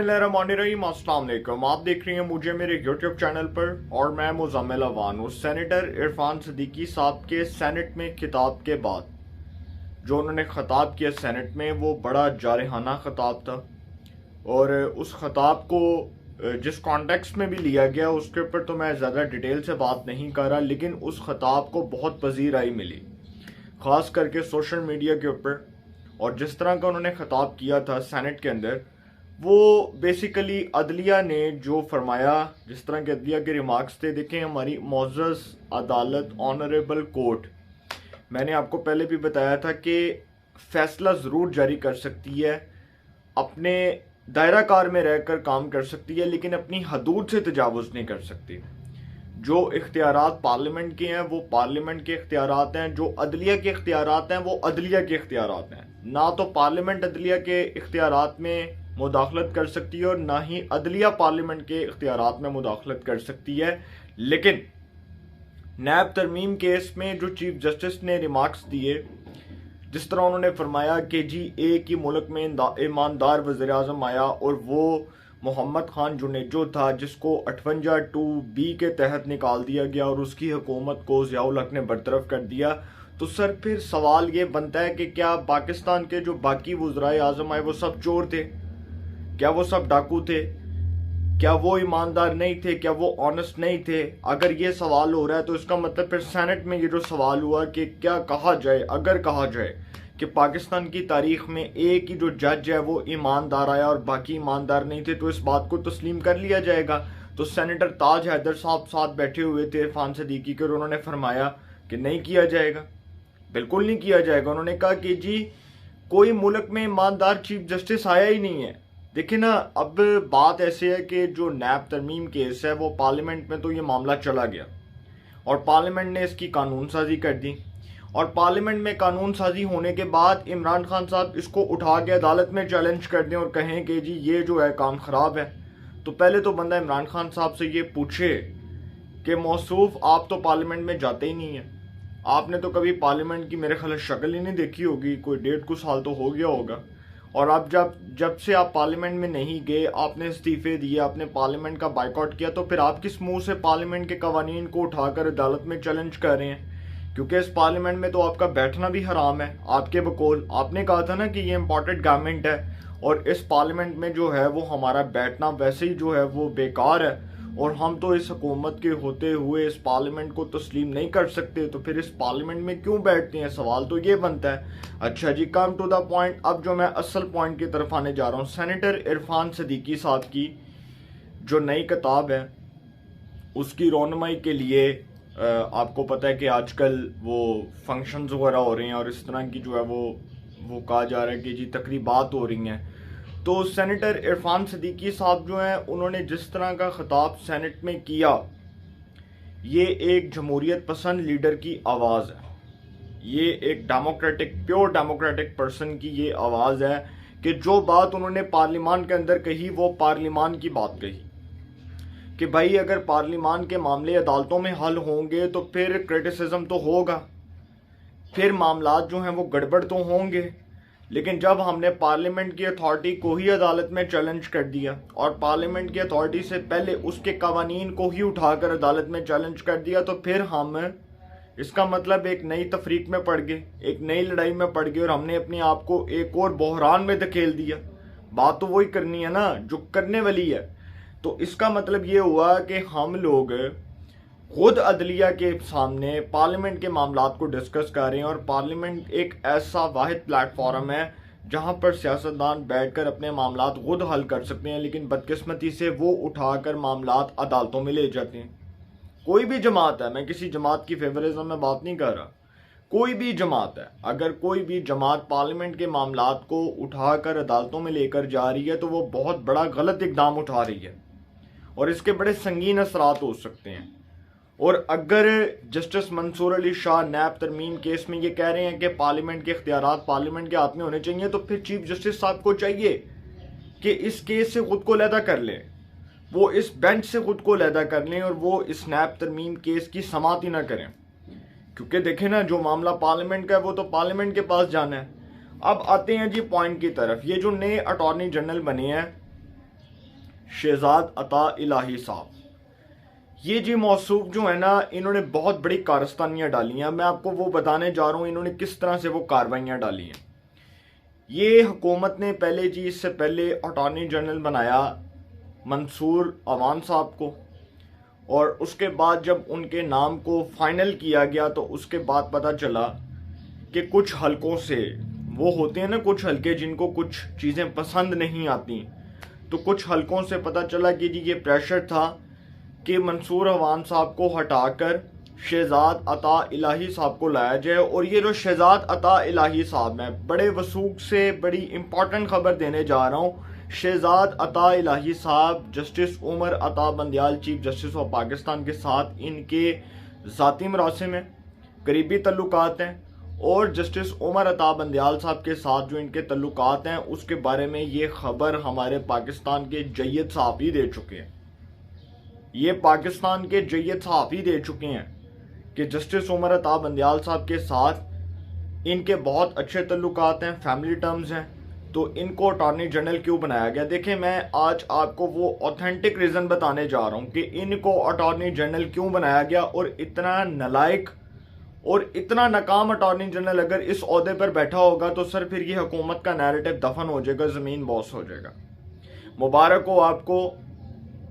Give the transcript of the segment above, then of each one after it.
बिस्मिल्लाहिर्रहमानिर्रहीम, अस्सलाम वालेकुम। आप देख रही हैं मुझे मेरे यूट्यूब चैनल पर और मैं मुज़म्मिल अवान हूँ। सेनेटर इरफान सिद्दीकी साहब के सेनेट में खिताब के बाद जो उन्होंने ख़ताब किया सेनेट में, वो बड़ा जारहाना ख़ताब था और उस ख़ताब को जिस कॉन्टेक्स्ट में भी लिया गया उसके ऊपर तो मैं ज़्यादा डिटेल से बात नहीं कर रहा, लेकिन उस ख़ताब को बहुत पजीराई मिली, ख़ास करके सोशल मीडिया के ऊपर। और जिस तरह का उन्होंने ख़ताब किया था सेनेट के अंदर, वो बेसिकली अदलिया ने जो फरमाया, जिस तरह के अदलिया के रिमार्क्स थे, देखें हमारी मोअज़्ज़ज़ अदालत ऑनरेबल कोर्ट, मैंने आपको पहले भी बताया था कि फ़ैसला ज़रूर जारी कर सकती है, अपने दायरा कार में रहकर काम कर सकती है, लेकिन अपनी हदूद से तजावुज़ नहीं कर सकती। जो इख्तियारात पार्लियामेंट के हैं वो पार्लियामेंट के इख्तियारात हैं, जो अदलिया के इख्तियारात हैं वो अदलिया के इख्तियारात हैं। ना तो पार्लियामेंट अदलिया के इख्तियारात में मुदाखलत कर सकती है और ना ही अदलिया पार्लियामेंट के इख्तियारात में मुदाखलत कर सकती है। लेकिन नैब तरमीम केस में जो चीफ जस्टिस ने रिमार्क्स दिए, जिस तरह उन्होंने फरमाया कि जी एक ही मुल्क में ईमानदार वज़ीर आज़म आया और वो मोहम्मद खान जुनेजो था, जिसको 58(2)B के तहत निकाल दिया गया और उसकी हुकूमत को ज़ियाउल हक ने बरतरफ कर दिया। तो सर फिर सवाल ये बनता है कि क्या पाकिस्तान के जो बाकी वज़राए आज़म आए वो सब चोर थे? क्या वो सब डाकू थे? क्या वो ईमानदार नहीं थे? क्या वो ऑनेस्ट नहीं थे? अगर ये सवाल हो रहा है तो इसका मतलब फिर सेनेट में ये जो सवाल हुआ कि क्या कहा जाए, अगर कहा जाए कि पाकिस्तान की तारीख में एक ही जो जज है वो ईमानदार आया और बाकी ईमानदार नहीं थे, तो इस बात को तस्लीम कर लिया जाएगा। तो सेनेटर ताज हैदर साहब साथ बैठे हुए थे इरफान सिद्दीकी के और उन्होंने फरमाया कि नहीं किया जाएगा, बिल्कुल नहीं किया जाएगा। उन्होंने कहा कि जी कोई मुल्क में ईमानदार चीफ जस्टिस आया ही नहीं है। देखिए ना, अब बात ऐसी है कि जो नैब तरमीम केस है वो पार्लियामेंट में तो ये मामला चला गया और पार्लियामेंट ने इसकी कानून साजी कर दी, और पार्लियामेंट में कानून साजी होने के बाद इमरान खान साहब इसको उठा के अदालत में चैलेंज कर दें और कहें कि जी ये जो है काम ख़राब है, तो पहले तो बंदा इमरान खान साहब से ये पूछे कि मौसूफ आप तो पार्लियामेंट में जाते ही नहीं है, आपने तो कभी पार्लियामेंट की मेरे ख्याल शक्ल ही नहीं देखी होगी, कोई 1.5 साल तो हो गया होगा। और आप जब से आप पार्लियामेंट में नहीं गए, आपने इस्तीफे दिए, आपने पार्लियामेंट का बाइकआउट किया, तो फिर आप किस मुंह से पार्लियामेंट के कवानीन को उठाकर अदालत में चैलेंज कर रहे हैं? क्योंकि इस पार्लियामेंट में तो आपका बैठना भी हराम है। आपके बकौल आपने कहा था ना कि ये इम्पोर्टेंट गवर्नमेंट है और इस पार्लियामेंट में जो है वो हमारा बैठना वैसे ही जो है वो बेकार है और हम तो इस हुकूमत के होते हुए इस पार्लियामेंट को तस्लीम नहीं कर सकते, तो फिर इस पार्लियामेंट में क्यों बैठते हैं? सवाल तो ये बनता है। अच्छा जी, कम टू द पॉइंट। अब जो मैं असल पॉइंट की तरफ आने जा रहा हूँ, सेनेटर इरफान सिद्दीकी साहब की जो नई किताब है उसकी रौनमाई के लिए आपको पता है कि आजकल वो फंक्शंस वगैरह हो रहे हैं और इस तरह की जो है वो कहा जा रहा है कि जी तकरीबात हो रही हैं। तो सेनेटर इरफान सिद्दीकी साहब जो हैं, उन्होंने जिस तरह का खिताब सेनेट में किया, ये एक जमहूरियत पसंद लीडर की आवाज़ है, ये एक डेमोक्रेटिक, प्योर डेमोक्रेटिक पर्सन की ये आवाज़ है कि जो बात उन्होंने पार्लियामान के अंदर कही वो पार्लियामान की बात कही कि भाई अगर पार्लियामान के मामले अदालतों में हल होंगे तो फिर क्रिटिसिज्म तो होगा, फिर मामलात जो हैं वो गड़बड़ तो होंगे। लेकिन जब हमने पार्लियामेंट की अथॉरिटी को ही अदालत में चैलेंज कर दिया और पार्लियामेंट की अथॉरिटी से पहले उसके कवानीन को ही उठाकर अदालत में चैलेंज कर दिया, तो फिर हम इसका मतलब एक नई तफरीक में पड़ गए, एक नई लड़ाई में पड़ गए और हमने अपने आप को एक और बहरान में धकेल दिया। बात तो वही करनी है ना जो करने वाली है। तो इसका मतलब ये हुआ कि हम लोग खुद अदलिया के सामने पार्लियामेंट के मामलात को डिस्कस कर रहे हैं और पार्लियामेंट एक ऐसा वाहिद प्लेटफॉर्म है जहां पर सियासतदान बैठकर अपने मामलात खुद हल कर सकते हैं, लेकिन बदकिस्मती से वो उठाकर मामलात अदालतों में ले जाते हैं। कोई भी जमात है, मैं किसी जमात की फेवरिज्म में बात नहीं कर रहा, कोई भी जमात है, अगर कोई भी जमात पार्लियामेंट के मामलात को उठाकर अदालतों में लेकर जा रही है तो वो बहुत बड़ा गलत इकदाम उठा रही है और इसके बड़े संगीन असरात हो सकते हैं। और अगर जस्टिस मंसूर अली शाह नैब तरमीम केस में ये कह रहे हैं कि पार्लियामेंट के इख्तियारात पार्लियामेंट के हाथ में होने चाहिए, तो फिर चीफ जस्टिस साहब को चाहिए कि इस केस से खुद को लहदा कर लें, वो इस बेंच से खुद को लहदा कर लें और वो इस नैब तरमीम केस की समाअत ही ना करें। क्योंकि देखें ना, जो मामला पार्लियामेंट का है वो तो पार्लियामेंट के पास जाना है। अब आते हैं जी पॉइंट की तरफ। ये जो नए अटॉर्नी जनरल बने हैं शहजाद अता इलाही साहब। ये जी मौसूफ जो है ना, इन्होंने बहुत बड़ी कारस्तानियाँ डाली हैं। मैं आपको वो बताने जा रहा हूँ इन्होंने किस तरह से वो कार्रवाइयाँ डाली हैं। ये हुकूमत ने पहले जी, इससे पहले अटॉर्नी जनरल बनाया मंसूर अवान साहब को, और उसके बाद जब उनके नाम को फाइनल किया गया तो उसके बाद पता चला कि कुछ हलकों से, वो होते हैं ना कुछ हलके जिनको कुछ चीज़ें पसंद नहीं आती, तो कुछ हलकों से पता चला कि जी ये प्रेशर था कि मंसूर अवान साहब को हटाकर शहजाद अता इलाही साहब को लाया जाए। और ये जो शहजाद अता इलाही साहब हैं, बड़े वसूख से बड़ी इंपॉर्टेंट खबर देने जा रहा हूँ। शहजाद अता इलाही साहब justice Umar Ata Bandial chief justice of Pakistan के साथ इनके ज़ाती मरासिम हैं, करीबी तल्लुकात हैं, और जस्टिस उमर अता बंदयाल साहब के साथ जो इनके तल्लुकात हैं उसके बारे में ये खबर हमारे पाकिस्तान के जय्यद सहाफ़ी दे चुके हैं। ये पाकिस्तान के जय्यद सहाफ़ी दे चुके हैं कि जस्टिस उमर अता बंदयाल साहब के साथ इनके बहुत अच्छे तल्लुकात हैं, फैमिली टर्म्स हैं, तो इनको अटॉर्नी जनरल क्यों बनाया गया। देखें, मैं आज आपको वो ऑथेंटिक रीज़न बताने जा रहा हूँ कि इनको अटॉर्नी जनरल क्यों बनाया गया। और इतना नालायक और इतना नाकाम अटॉर्नी जनरल अगर इस ओहदे पर बैठा होगा तो सर फिर ये हुकूमत का नैरेटिव दफन हो जाएगा, ज़मीन बॉस हो जाएगा। मुबारक हो आपको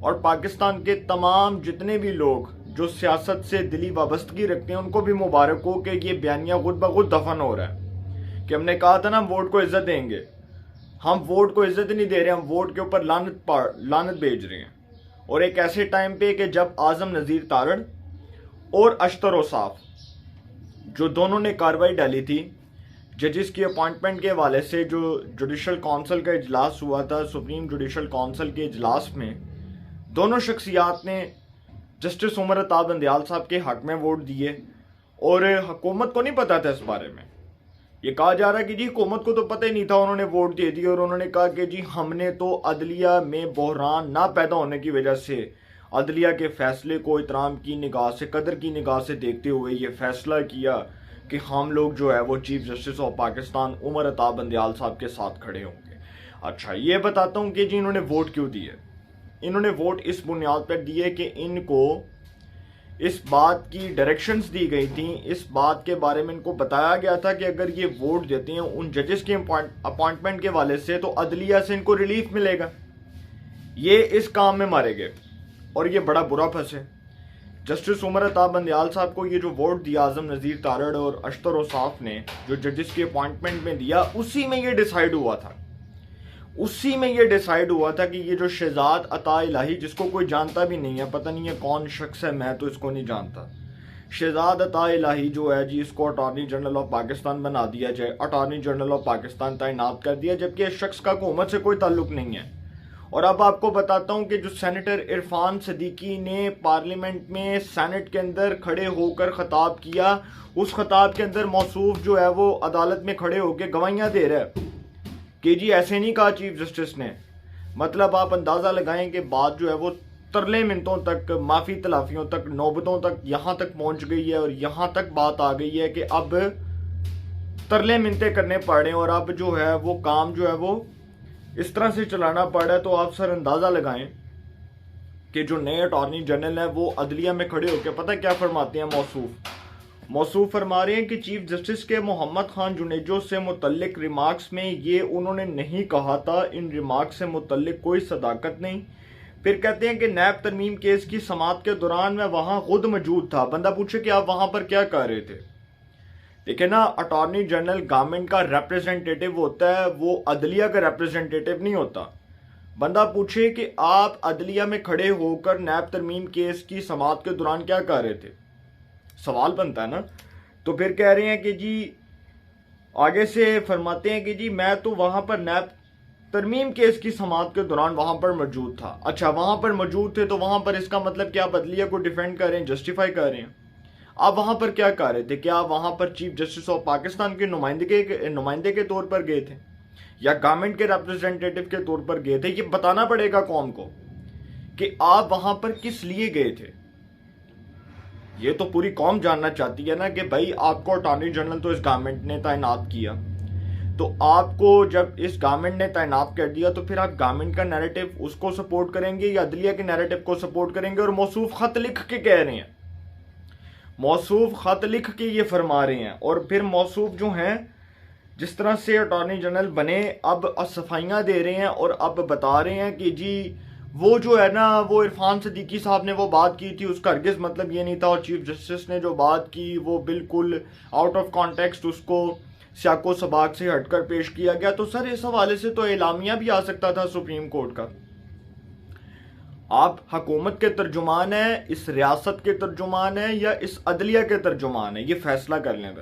और पाकिस्तान के तमाम जितने भी लोग जो सियासत से दिली वाबस्तगी रखते हैं उनको भी मुबारक हो कि ये बयानिया खुद ब खुद दफन हो रहा है। कि हमने कहा था ना, हम वोट को इज्जत देंगे, हम वोट को इज्जत नहीं दे रहे, हम वोट के ऊपर लानत भेज रहे हैं। और एक ऐसे टाइम पे कि जब आजम नज़ीर तारड़ और अशतर औसाफ जो दोनों ने कार्रवाई डाली थी जजिस की अपॉइंटमेंट के हवाले से, जो जुडिशल काउंसिल का इजलास हुआ था, सुप्रीम जुडिशल काउंसिल के इजलास में दोनों शख्सियात ने जस्टिस उमर अता बंदयाल साहब के हक में वोट दिए। और हुकूमत को नहीं पता था इस बारे में। ये कहा जा रहा है कि जी हुकूमत को तो पता ही नहीं था, उन्होंने वोट दे दिए। और उन्होंने कहा कि जी हमने तो अदलिया में बहरान ना पैदा होने की वजह से अदलिया के फैसले को इतराम की निगाह से, कदर की निगाह से देखते हुए ये फैसला किया कि हम लोग जो है वो chief justice of Pakistan Umar Ata Bandial साहब के साथ खड़े होंगे। अच्छा, ये बताता हूँ कि जी इन्होंने वोट क्यों दिए। इन्होंने वोट इस बुनियाद पर दिए कि इनको इस बात की डायरेक्शंस दी गई थी, इस बात के बारे में इनको बताया गया था कि अगर ये वोट देते हैं उन जजेस के अपॉइंटमेंट के वाले से तो अदलिया से इनको रिलीफ मिलेगा। ये इस काम में मारे गए और ये बड़ा बुरा फंसे। जस्टिस उमर अता बंदयाल साहब को ये जो वोट दिया आजम नज़ीर तारड़ और अशतर औसाफ ने, जो जजेस के अपॉइंटमेंट में दिया, उसी में ये डिसाइड हुआ था, उसी में ये डिसाइड हुआ था कि ये जो शहजाद अता इलाही, जिसको कोई जानता भी नहीं है, पता नहीं है कौन शख्स है, मैं तो इसको नहीं जानता, शहजाद अता इलाही जो है जी, इसको अटॉर्नी जनरल ऑफ पाकिस्तान बना दिया जाए, अटॉर्नी जनरल ऑफ पाकिस्तान तैनात कर दिया, जबकि इस शख्स का हुकूमत से कोई ताल्लुक नहीं है। और अब आपको बताता हूं कि जो सेनेटर इरफान सदीकी ने पार्लियामेंट में सेनेट के अंदर खड़े होकर खिताब किया, उस खिताब के अंदर मौसूफ जो है वो अदालत में खड़े होकर गवाहियां दे रहा है कि जी ऐसे नहीं कहा चीफ जस्टिस ने। मतलब आप अंदाज़ा लगाएं कि बात जो है वो तरले मिनटों तक, माफ़ी तलाफियों तक, नौबतों तक, यहाँ तक पहुँच गई है। और यहाँ तक बात आ गई है कि अब तरले मिनते करने पड़ रहे हैं और अब जो है वो काम जो है वो इस तरह से चलाना पड़ रहा है। तो आप सर अंदाज़ा लगाएं कि जो नए अटॉर्नी जनरल है वो अदलिया में खड़े होकर पता क्या फरमाते हैं। मौसूफ फरमा रहे हैं कि चीफ जस्टिस के मोहम्मद खान जुनेजो से मुतल्लिक रिमार्क्स में ये उन्होंने नहीं कहा था, इन रिमार्क्स से मुतल्लिक कोई सदाकत नहीं। फिर कहते हैं कि नैब तरमीम केस की समाअत के दौरान मैं वहाँ खुद मौजूद था। बंदा पूछे कि आप वहाँ पर क्या कर रहे थे। देखिए ना, अटॉर्नी जनरल गवर्नमेंट का रिप्रेजेंटेटिव होता है, वो अदलिया का रिप्रेजेंटेटिव नहीं होता। बंदा पूछे कि आप अदलिया में खड़े होकर नैब तरमीम केस की समाअत के दौरान क्या कर रहे थे, सवाल बनता है ना। तो फिर कह रहे हैं कि जी, आगे से फरमाते हैं कि जी मैं तो वहाँ पर नैब तरमीम केस की समाअत के दौरान वहाँ पर मौजूद था। अच्छा, वहाँ पर मौजूद थे तो वहाँ पर इसका मतलब क्या आप अदलिया को डिफेंड कर रहे हैं, जस्टिफाई कर रहे हैं। आप वहाँ पर क्या कर रहे थे? क्या आप वहाँ पर चीफ जस्टिस ऑफ पाकिस्तान के नुमाइंदे के तौर पर गए थे या गवर्नमेंट के रिप्रेजेंटेटिव के तौर पर गए थे? ये बताना पड़ेगा कौम को कि आप वहाँ पर किस लिए गए थे। ये तो पूरी कौम जानना चाहती है ना कि भाई आपको अटॉर्नी जनरल तो इस गवर्नमेंट ने तैनात किया, तो आपको जब इस गवर्नमेंट ने तैनात कर दिया तो फिर आप गवर्नमेंट का नैरेटिव उसको सपोर्ट करेंगे या अदलिया के नैरेटिव को सपोर्ट करेंगे? और मौसूफ खत लिख के कह रहे हैं, मौसूफ खत लिख के ये फरमा रहे हैं, और फिर मौसूफ जो हैं जिस तरह से अटॉर्नी जनरल बने अब सफाइयाँ दे रहे हैं और अब बता रहे हैं कि जी वो जो है ना, वो इरफान सिद्दीकी साहब ने वो बात की थी उसका हरगिज़ मतलब ये नहीं था, और चीफ जस्टिस ने जो बात की वो बिल्कुल आउट ऑफ कॉन्टेक्स्ट उसको सियाको सबाक से हटकर पेश किया गया। तो सर इस हवाले से तो एलामिया भी आ सकता था सुप्रीम कोर्ट का। आप हुकूमत के तर्जुमान हैं, इस रियासत के तर्जुमान हैं या इस अदलिया के तर्जुमान हैं, ये फैसला कर लें।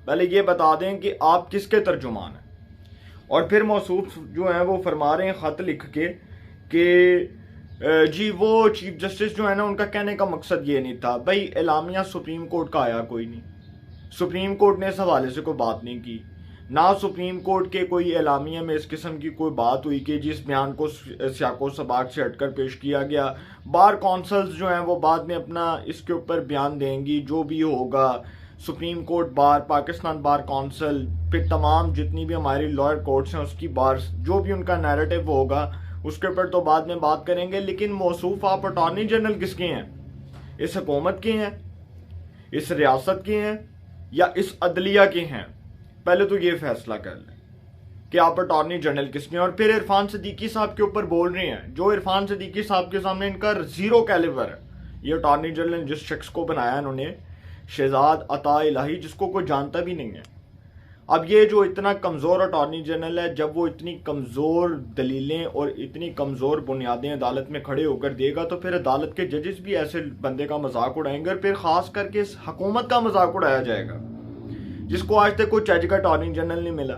पहले ये बता दें कि आप किसके तर्जुमान हैं। और फिर मौसूफ जो हैं वो फरमा रहे हैं ख़त लिख के कि जी वो चीफ जस्टिस जो है ना उनका कहने का मकसद ये नहीं था। भाई एलामिया सुप्रीम कोर्ट का आया कोई नहीं, सुप्रीम कोर्ट ने इस हवाले से कोई बात नहीं की, ना सुप्रीम कोर्ट के कोई एलामिया में इस किस्म की कोई बात हुई कि जिस बयान को सियाको सबाक से हटकर पेश किया गया। बार कौंसल्स जो हैं वो बाद में अपना इसके ऊपर बयान देंगी, जो भी होगा सुप्रीम कोर्ट बार, पाकिस्तान बार कौंसल, फिर तमाम जितनी भी हमारी लॉयर कोर्ट्स हैं उसकी बार, जो भी उनका नैरेटिव होगा उसके ऊपर तो बाद में बात करेंगे। लेकिन मौसूफ आप अटॉर्नी जनरल किसके हैं? इस हुकूमत के हैं, इस रियासत के हैं या इस अदलिया के हैं? पहले तो ये फैसला कर लें कि आप अटॉर्नी जनरल किसके हैं। और फिर इरफान सिद्दीकी साहब के ऊपर बोल रहे हैं, जो इरफान सिद्दीकी साहब के सामने इनका जीरो कैलिबर है। ये अटॉर्नी जनरल जिस शख्स को बनाया इन्होंने, शहजाद अता इलाही, जिसको कोई जानता भी नहीं है। अब ये जो इतना कमज़ोर अटॉर्नी जनरल है, जब वो इतनी कमज़ोर दलीलें और इतनी कमज़ोर बुनियादें अदालत में खड़े होकर देगा तो फिर अदालत के जजेस भी ऐसे बंदे का मजाक उड़ाएंगे, और फिर ख़ास करके इस हुकूमत का मजाक उड़ाया जाएगा जिसको आज तक कोई चज का अटॉर्नी जनरल नहीं मिला।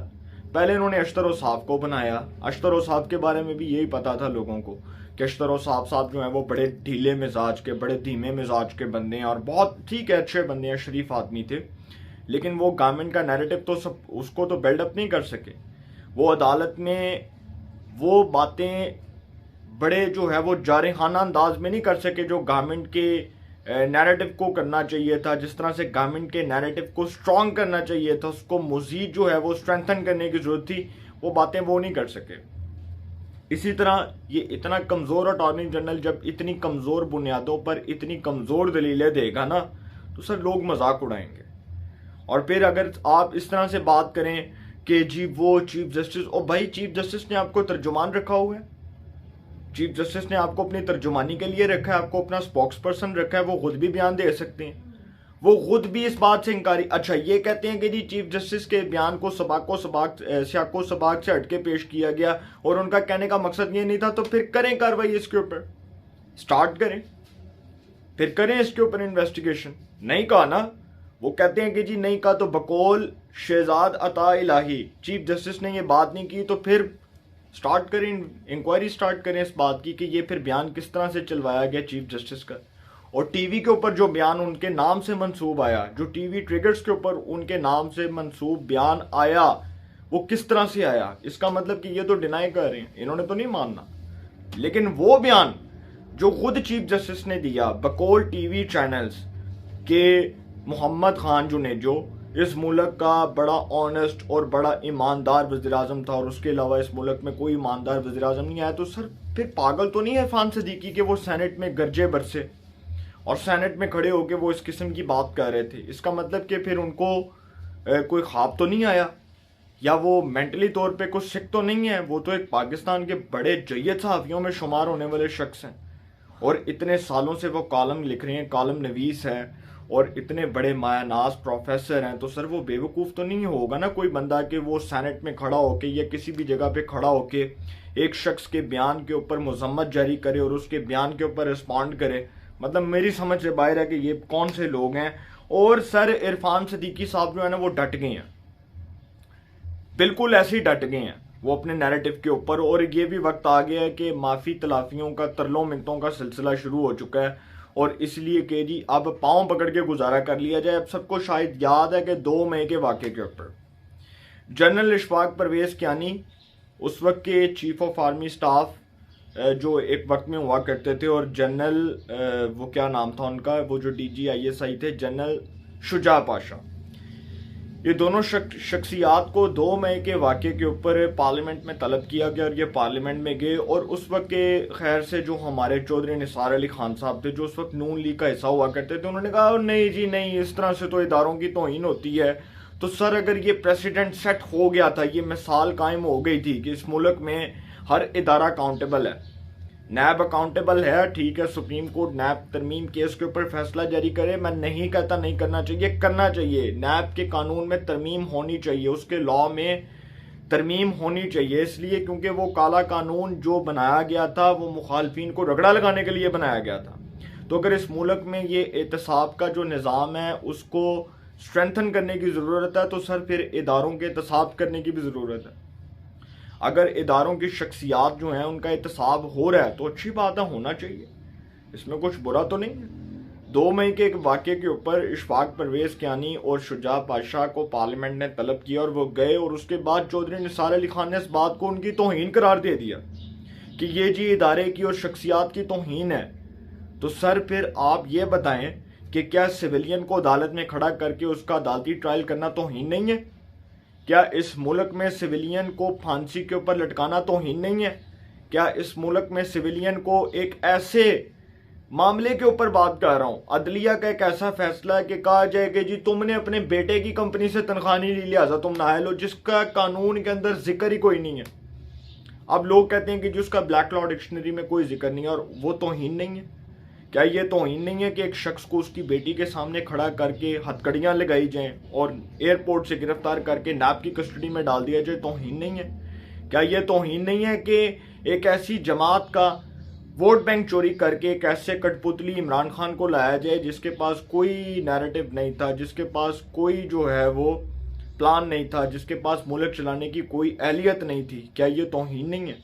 पहले इन्होंने अशतर साहब को बनाया। अशतर साहब के बारे में भी यही पता था लोगों को कि अशतर साहब जो हैं वो बड़े ढीले मिजाज के, बड़े धीमे मिजाज के बंदे हैं, और बहुत ठीक है अच्छे बंदे हैं, शरीफ आदमी थे। लेकिन वो गवर्नमेंट का नैरेटिव तो सब उसको तो बिल्डअप नहीं कर सके। वो अदालत में वो बातें बड़े जो है वो जारहाना अंदाज में नहीं कर सके जो गवर्नमेंट के नैरेटिव को करना चाहिए था। जिस तरह से गवर्नमेंट के नैरेटिव को स्ट्रॉन्ग करना चाहिए था, उसको मजीद जो है वो स्ट्रेंथन करने की जरूरत थी, वो बातें वो नहीं कर सके। इसी तरह ये इतना कमज़ोर अटॉर्नी जनरल जब इतनी कमज़ोर बुनियादों पर इतनी कमज़ोर दलीलें देगा ना, तो सर लोग मजाक उड़ाएंगे। और फिर अगर आप इस तरह से बात करें कि जी वो चीफ जस्टिस, और भाई चीफ जस्टिस ने आपको तर्जुमान रखा हुआ है, चीफ जस्टिस ने आपको अपनी तर्जुमानी के लिए रखा है, आपको अपना स्पोक्स पर्सन रखा है, वो खुद भी बयान दे सकते हैं, वो खुद भी इस बात से इंकारी। अच्छा ये कहते हैं कि जी चीफ जस्टिस के बयान को सियाको सबाक से हटके पेश किया गया और उनका कहने का मकसद ये नहीं था, तो फिर करें कार्रवाई इसके ऊपर, स्टार्ट करें, फिर करें इसके ऊपर इन्वेस्टिगेशन। नहीं कहा ना, वो कहते हैं कि जी नहीं कहा, तो बकौल शहजाद अता इलाही चीफ जस्टिस ने ये बात नहीं की, तो फिर स्टार्ट करें, इंक्वायरी स्टार्ट करें इस बात की कि ये फिर बयान किस तरह से चलवाया गया चीफ जस्टिस का। और टीवी के ऊपर जो बयान उनके नाम से मंसूब आया, जो टीवी ट्रिगर्स के ऊपर उनके नाम से मंसूब बयान आया, वो किस तरह से आया, इसका मतलब कि ये तो डिनाई कर रहे हैं, इन्होंने तो नहीं मानना। लेकिन वो बयान जो खुद चीफ जस्टिस ने दिया बकौल टीवी चैनल्स के, मोहम्मद खान जो इस मुल्क का बड़ा ऑनेस्ट और बड़ा ईमानदार वज़ीर-ए-आज़म था, और उसके अलावा इस मुल्क में कोई ईमानदार वज़ीर-ए-आज़म नहीं आया, तो सर फिर पागल तो नहीं है इरफान सिद्दीकी कि वो सेनेट में गरजे बरसे और सेनेट में खड़े होकर वो इस किस्म की बात कर रहे थे। इसका मतलब कि फिर उनको कोई ख्वाब तो नहीं आया, या वो मेंटली तौर पे कुछ सिक तो नहीं है। वो तो एक पाकिस्तान के बड़े जय्यद सहाफ़ियों में शुमार होने वाले शख्स हैं, और इतने सालों से वो कॉलम लिख रहे हैं, कॉलम नवीस हैं, और इतने बड़े मायानाज प्रोफेसर हैं। तो सर वो बेवकूफ़ तो नहीं होगा ना कोई बंदा कि वो सेनेट में खड़ा होके या किसी भी जगह पे खड़ा होके एक शख्स के बयान के ऊपर मजम्मत जारी करे और उसके बयान के ऊपर रिस्पॉन्ड करे। मतलब मेरी समझ से बाहर है कि ये कौन से लोग हैं। और सर इरफान सिद्दीकी साहब जो है ना वो डट गए हैं, बिल्कुल ऐसे ही डट गए हैं वो अपने नैरेटिव के ऊपर। और ये भी वक्त आ गया है कि माफ़ी तलाफियों का, तरलों मिनतों का सिलसिला शुरू हो चुका है, और इसलिए कि जी अब पाँव पकड़ के गुजारा कर लिया जाए। अब सबको शायद याद है कि 2 मई के वाक़े के ऊपर जनरल इशफाक परवेज़ कियानी, उस वक्त के चीफ ऑफ आर्मी स्टाफ जो एक वक्त में हुआ करते थे, और जनरल वो क्या नाम था उनका, वो जो DG ISI थे, जनरल शुजा पाशा, ये दोनों शख्सियात को 2 मई के वाक़े के ऊपर पार्लियामेंट में तलब किया गया और ये पार्लियामेंट में गए। और उस वक्त के खैर से जो हमारे चौधरी निसार अली खान साहब थे, जो उस वक्त नून लीग का हिस्सा हुआ करते थे, उन्होंने कहा नहीं जी नहीं, इस तरह से तो इदारों की तौहीन होती है। तो सर अगर ये प्रेसिडेंट सेट हो गया था, ये मिसाल कायम हो गई थी कि इस मुल्क में हर इदारा अकाउंटेबल है, नैब अकाउंटेबल है, ठीक है, सुप्रीम कोर्ट नैब तरमीम केस के ऊपर फैसला जारी करे। मैं नहीं कहता नहीं करना चाहिए, करना चाहिए। नैब के कानून में तरमीम होनी चाहिए, उसके लॉ में तरमीम होनी चाहिए, इसलिए क्योंकि वो काला कानून जो बनाया गया था वो मुखालफिन को रगड़ा लगाने के लिए बनाया गया था। तो अगर इस मुल्क में ये एहतसाब का जो निज़ाम है उसको स्ट्रेंथन करने की ज़रूरत है, तो सर फिर इदारों के एहतसाब करने की भी ज़रूरत है। अगर इदारों की शख्सियात जो हैं उनका एहतसाब हो रहा है तो अच्छी बात है, होना चाहिए, इसमें कुछ बुरा तो नहीं है। 2 मई के एक वाक़े के ऊपर इशफाक परवेज़ कियानी और शुजा पातशाह को पार्लियामेंट ने तलब किया और वो गए, और उसके बाद चौधरी निसार अली खान ने इस बात को उनकी तौहीन करार दे दिया कि ये जी इदारे की और शख्सियात की तौहीन है। तो सर फिर आप ये बताएं कि क्या सिविलियन को अदालत में खड़ा करके उसका अदालती ट्रायल करना तौहीन नहीं है? क्या इस मुल्क में सिविलियन को फांसी के ऊपर लटकाना तौहीन नहीं है? क्या इस मुल्क में सिविलियन को एक ऐसे मामले के ऊपर बात कर रहा हूं, अदलिया का एक ऐसा फैसला है कि कहा जाए कि जी तुमने अपने बेटे की कंपनी से तनख्वाह नहीं ली, लिहाजा तुम नाअहल हो, जिसका कानून के अंदर जिक्र ही कोई नहीं है। अब लोग कहते हैं कि जी उसका ब्लैक लॉ डिक्शनरी में कोई जिक्र नहीं है, और वो तौहीन नहीं है। क्या ये तौहीन नहीं है कि एक शख्स को उसकी बेटी के सामने खड़ा करके हथकड़ियाँ लगाई जाएं और एयरपोर्ट से गिरफ्तार करके नैब की कस्टडी में डाल दिया जाए? तौहीन नहीं है। क्या ये तौहीन नहीं है कि एक ऐसी जमात का वोट बैंक चोरी करके एक ऐसे कठपुतली इमरान खान को लाया जाए जिसके पास कोई नैरेटिव नहीं था, जिसके पास कोई जो है वो प्लान नहीं था, जिसके पास मुल्क चलाने की कोई अहलियत नहीं थी? क्या ये तौहीन नहीं है?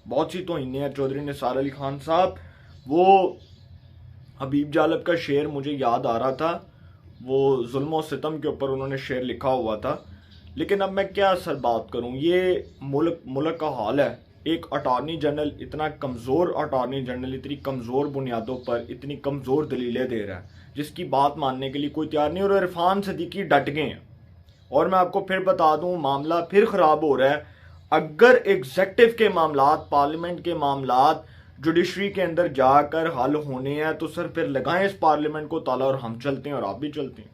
बहुत सी तौहीनें हैं चौधरी निसार अली खान साहब। वो हबीब जालब का शेर मुझे याद आ रहा था, वो जुल्म और सितम के ऊपर उन्होंने शेर लिखा हुआ था। लेकिन अब मैं क्या सर बात करूं, ये मुल्क का हाल है। एक अटॉर्नी जनरल, इतना कमज़ोर अटॉर्नी जनरल, इतनी कमज़ोर बुनियादों पर इतनी कमज़ोर दलीलें दे रहा है जिसकी बात मानने के लिए कोई तैयार नहीं। और इरफान सदीकी डट गए हैं। और मैं आपको फिर बता दूं, मामला फिर ख़राब हो रहा है। अगर एग्जेक्टिव के मामलात, पार्लियामेंट के मामलात जुडिशरी के अंदर जाकर हल होने हैं तो सर फिर लगाएं इस पार्लियामेंट को ताला और हम चलते हैं और आप भी चलते हैं।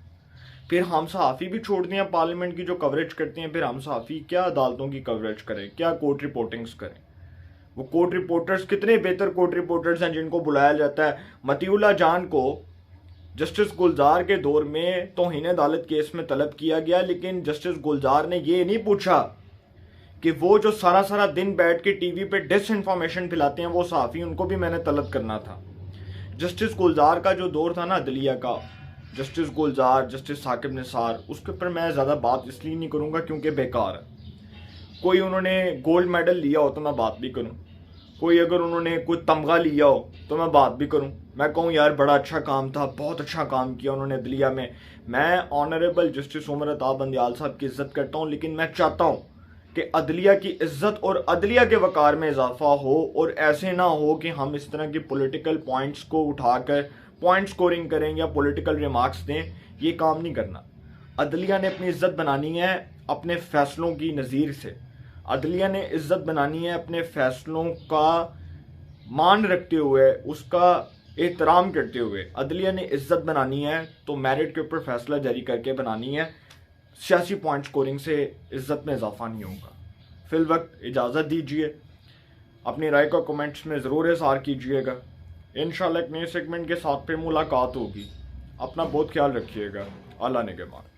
फिर हम सहाफ़ी भी छोड़ दें पार्लियामेंट की जो कवरेज करते हैं। फिर हम सहाफ़ी क्या अदालतों की कवरेज करें, क्या कोर्ट रिपोर्टिंग्स करें? वो कोर्ट रिपोर्टर्स, कितने बेहतर कोर्ट रिपोर्टर्स हैं जिनको बुलाया जाता है। मतीउल्लाह जान को जस्टिस गुलजार के दौर में तौहीन अदालत केस में तलब किया गया, लेकिन जस्टिस गुलजार ने ये नहीं पूछा कि वो जो सारा दिन बैठ के टीवी पे डिस इन्फॉर्मेशन फैलाते हैं वो सहाफ़ी, उनको भी मैंने तलब करना था। जस्टिस गुलजार का जो दौर था ना अदलिया का, जस्टिस गुलजार, जस्टिस साकिब निसार, उसके ऊपर मैं ज़्यादा बात इसलिए नहीं करूँगा क्योंकि बेकार है। कोई उन्होंने गोल्ड मेडल लिया हो तो मैं बात भी करूँ, कोई अगर उन्होंने कोई तमगा लिया हो तो मैं बात भी करूँ, मैं कहूँ यार बड़ा अच्छा काम था, बहुत अच्छा काम किया उन्होंने अदलिया में। मैं ऑनरेबल जस्टिस उमर अता बंदयाल साहब की इज़्ज़त करता हूँ, लेकिन मैं चाहता हूँ कि अदलिया की इज़्ज़त और अदलिया के वक़ार में इजाफा हो, और ऐसे ना हो कि हम इस तरह के पॉलिटिकल पॉइंट्स को उठाकर पॉइंट स्कोरिंग करें या पॉलिटिकल रिमार्क्स दें। ये काम नहीं करना। अदलिया ने अपनी इज़्ज़त बनानी है अपने फ़ैसलों की नज़ीर से। अदलिया ने इज़्ज़त बनानी है अपने फ़ैसलों का मान रखते हुए, उसका एहतराम करते हुए। अदलिया ने इज़्ज़त बनानी है तो मेरिट के ऊपर फैसला जारी करके बनानी है। सियासी पॉइंट स्कोरिंग से इज़्ज़त में इजाफा नहीं होगा। फिल वक्त इजाज़त दीजिए, अपनी राय को कमेंट्स में ज़रूर इज़हार कीजिएगा। इंशाल्लाह एक नए सेगमेंट के साथ फिर मुलाकात होगी। अपना बहुत ख्याल रखिएगा। अल्लाह निगहबान।